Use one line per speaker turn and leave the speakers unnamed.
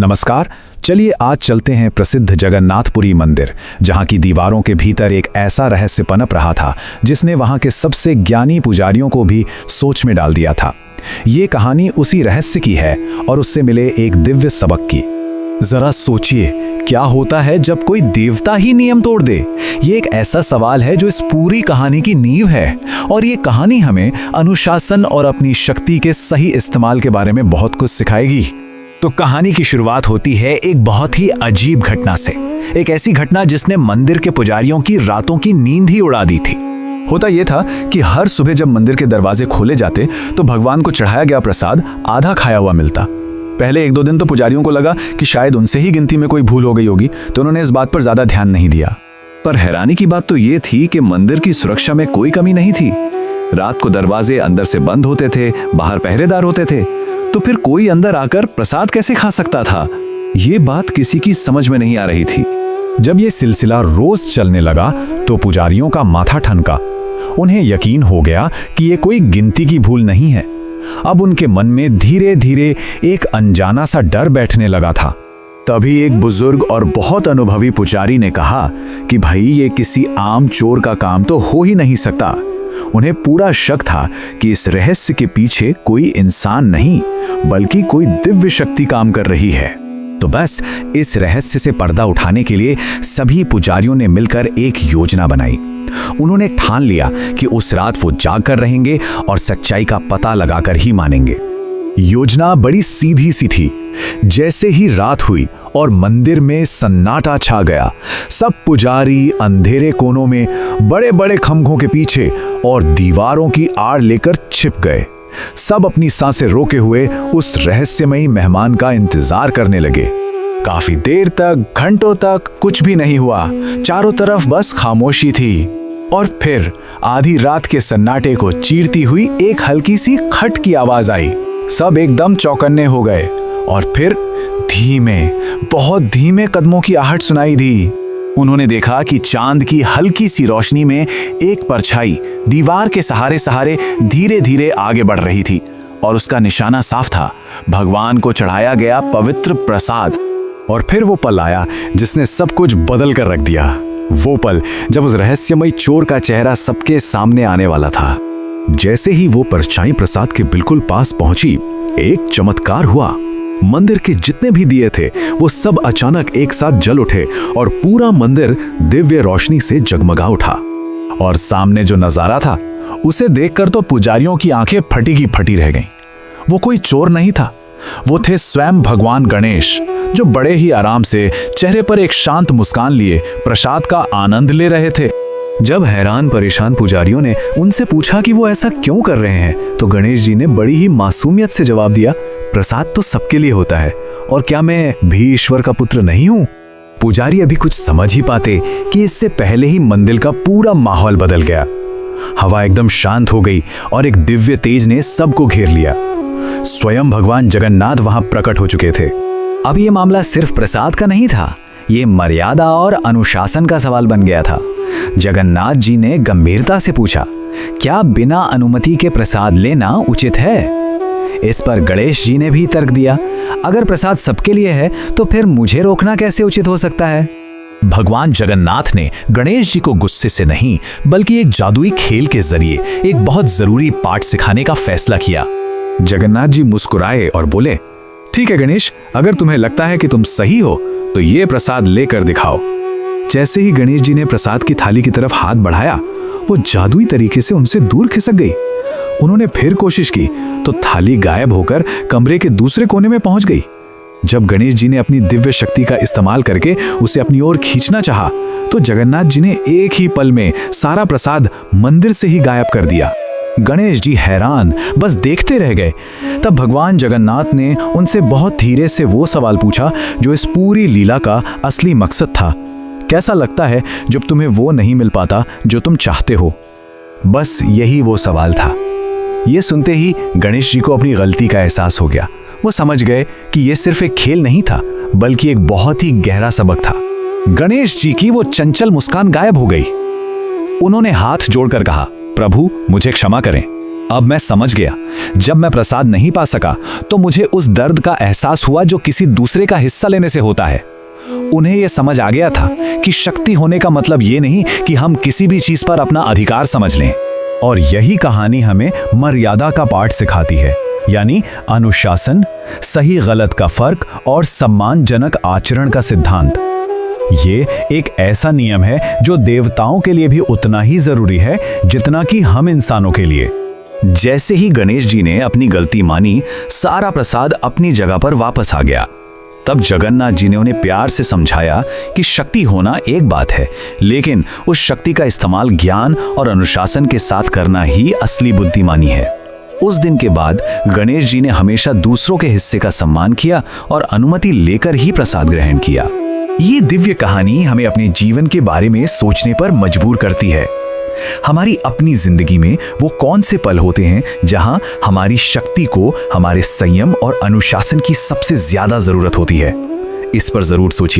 नमस्कार। चलिए आज चलते हैं प्रसिद्ध जगन्नाथपुरी मंदिर, जहां की दीवारों के भीतर एक ऐसा रहस्य पनप रहा था जिसने वहां के सबसे ज्ञानी पुजारियों को भी सोच में डाल दिया था। ये कहानी उसी रहस्य की है और उससे मिले एक दिव्य सबक की। जरा सोचिए, क्या होता है जब कोई देवता ही नियम तोड़ दे? ये एक ऐसा सवाल है जो इस पूरी कहानी की नींव है, और ये कहानी हमें अनुशासन और अपनी शक्ति के सही इस्तेमाल के बारे में बहुत कुछ सिखाएगी। तो कहानी की शुरुआत होती है एक बहुत ही अजीब घटना से। एक ऐसी घटना जिसने मंदिर के पुजारियों की रातों की नींद ही उड़ा दी थी। होता यह था कि हर सुबह जब मंदिर के दरवाजे खोले जाते तो भगवान को चढ़ाया गया प्रसाद आधा खाया हुआ मिलता। पहले एक दो दिन तो पुजारियों को लगा कि शायद उनसे ही गिनती में कोई भूल हो गई होगी, तो उन्होंने इस बात पर ज्यादा ध्यान नहीं दिया। पर हैरानी की बात तो ये थी कि मंदिर की सुरक्षा में कोई कमी नहीं थी। रात को दरवाजे अंदर से बंद होते थे, बाहर पहरेदार होते थे, तो फिर कोई अंदर आकर प्रसाद कैसे खा सकता था? ये बात किसी की समझ में नहीं आ रही थी। जब ये सिलसिला रोज चलने लगा तो पुजारियों का माथा ठनका। उन्हें यकीन हो गया कि ये कोई गिनती की भूल नहीं है। अब उनके मन में धीरे धीरे एक अनजाना सा डर बैठने लगा था। तभी एक बुजुर्ग और बहुत अनुभवी पुजारी ने कहा कि भाई, ये किसी आम चोर का काम तो हो ही नहीं सकता। उन्हें पूरा शक था कि इस रहस्य के पीछे कोई इंसान नहीं बल्कि कोई दिव्य शक्ति काम कर रही है। तो बस इस रहस्य से पर्दा उठाने के लिए सभी पुजारियों ने मिलकर एक योजना बनाई। उन्होंने ठान लिया कि उस रात वो जाग कर रहेंगे और सच्चाई का पता लगाकर ही मानेंगे। योजना बड़ी सीधी सी थी। जैसे ही रात हुई और मंदिर में सन्नाटा छा गया, सब पुजारी अंधेरे कोनों में बड़े बड़े खंभों के पीछे और दीवारों की आड़ लेकर छिप गए। सब अपनी सांसें रोके हुए उस रहस्यमयी मेहमान का इंतजार करने लगे। काफी देर तक, घंटों तक कुछ भी नहीं हुआ। चारों तरफ बस खामोशी थी। और फिर आधी रात के सन्नाटे को चीरती हुई एक हल्की सी खट की आवाज आई। सब एकदम चौकन्ने हो गए और फिर धीमे, बहुत धीमे कदमों की आहट सुनाई दी। उन्होंने देखा कि चांद की हल्की सी रोशनी में एक परछाई दीवार के सहारे सहारे धीरे धीरे आगे बढ़ रही थी, और उसका निशाना साफ था, भगवान को चढ़ाया गया पवित्र प्रसाद। और फिर वो पल आया जिसने सब कुछ बदल कर रख दिया। वो पल जब उस रहस्यमयी चोर का चेहरा सबके सामने आने वाला था। जैसे ही वो परछाई प्रसाद के बिल्कुल पास पहुंची, एक चमत्कार हुआ। मंदिर के जितने भी दिए थे वो सब अचानक एक साथ जल उठे और पूरा मंदिर दिव्य रोशनी से जगमगा उठा। और सामने जो नजारा था उसे देखकर तो पुजारियों की आंखें फटी की फटी रह गईं। वो कोई चोर नहीं था, वो थे स्वयं भगवान गणेश, जो बड़े ही आराम से चेहरे पर एक शांत मुस्कान लिए प्रसाद का आनंद ले रहे थे। जब हैरान परेशान पुजारियों ने उनसे पूछा कि वो ऐसा क्यों कर रहे हैं, तो गणेश जी ने बड़ी ही मासूमियत से जवाब दिया, प्रसाद तो सबके लिए होता है, और क्या मैं भी ईश्वर का पुत्र नहीं हूं? पुजारी अभी कुछ समझ ही पाते कि इससे पहले ही मंदिर का पूरा माहौल बदल गया। हवा एकदम शांत हो गई और एक दिव्य तेज ने सबको घेर लिया। स्वयं भगवान जगन्नाथ वहां प्रकट हो चुके थे। अब ये मामला सिर्फ प्रसाद का नहीं था, ये मर्यादा और अनुशासन का सवाल बन गया था। जगन्नाथ जी ने गंभीरता से पूछा, क्या बिना अनुमति के प्रसाद लेना उचित है? इस पर गणेश जी ने भी तर्क दिया, अगर प्रसाद सबके लिए है तो फिर मुझे रोकना कैसे उचित हो सकता है? भगवान जगन्नाथ ने गणेश जी को गुस्से से नहीं बल्कि एक जादुई खेल के जरिए एक बहुत जरूरी पाठ सिखाने का फैसला किया। जगन्नाथ जी मुस्कुराए और बोले, ठीक है गणेश, अगर तुम्हें लगता है कि तुम सही हो तो ये प्रसाद लेकर दिखाओ। जैसे ही गणेश जी ने प्रसाद की थाली की तरफ हाथ बढ़ाया, वो जादुई तरीके से उनसे दूर खिसक गई। उन्होंने फिर कोशिश की तो थाली गायब होकर कमरे के दूसरे कोने में पहुंच गई। जब गणेश जी ने अपनी दिव्य शक्ति का इस्तेमाल करके उसे अपनी ओर खींचना चाहा, तो जगन्नाथ जी ने एक ही पल में सारा प्रसाद मंदिर से ही गायब कर दिया। गणेश जी हैरान बस देखते रह गए। तब भगवान जगन्नाथ ने उनसे बहुत धीरे से वो सवाल पूछा जो इस पूरी लीला का असली मकसद था, कैसा लगता है जब तुम्हें वो नहीं मिल पाता जो तुम चाहते हो? बस यही वो सवाल था। ये सुनते ही गणेश जी को अपनी गलती का एहसास हो गया। वो समझ गए कि ये सिर्फ एक खेल नहीं था बल्कि एक बहुत ही गहरा सबक था। गणेश जी की वो चंचल मुस्कान गायब हो गई। उन्होंने हाथ जोड़कर कहा, प्रभु मुझे क्षमा करें। अब मैं समझ गया, जब मैं प्रसाद नहीं पा सका तो मुझे उस दर्द का एहसास हुआ जो किसी दूसरे का हिस्सा लेने से होता है। उन्हें यह समझ आ गया था कि शक्ति होने का मतलब ये नहीं कि हम किसी भी चीज पर अपना अधिकार समझ लें। और यही कहानी हमें मर्यादा का पाठ सिखाती है, यानी अनुशासन, सही गलत का फर्क और सम्मानजनक आचरण का सिद्धांत। ये एक ऐसा नियम है जो देवताओं के लिए भी उतना ही जरूरी है जितना कि हम इंसानों के लिए। जैसे ही गणेश जी ने अपनी गलती मानी, सारा प्रसाद अपनी जगह पर वापस आ गया। तब जगन्नाथ जी ने उन्हें प्यार से समझाया कि शक्ति होना एक बात है, लेकिन उस शक्ति का इस्तेमाल ज्ञान और अनुशासन के साथ करना ही असली बुद्धिमानी है। उस दिन के बाद गणेश जी ने हमेशा दूसरों के हिस्से का सम्मान किया और अनुमति लेकर ही प्रसाद ग्रहण किया। ये दिव्य कहानी हमें अपने जीवन के बारे में सोचने पर मजबूर करती है। हमारी अपनी जिंदगी में वो कौन से पल होते हैं जहां हमारी शक्ति को हमारे संयम और अनुशासन की सबसे ज्यादा जरूरत होती है? इस पर जरूर सोचिए।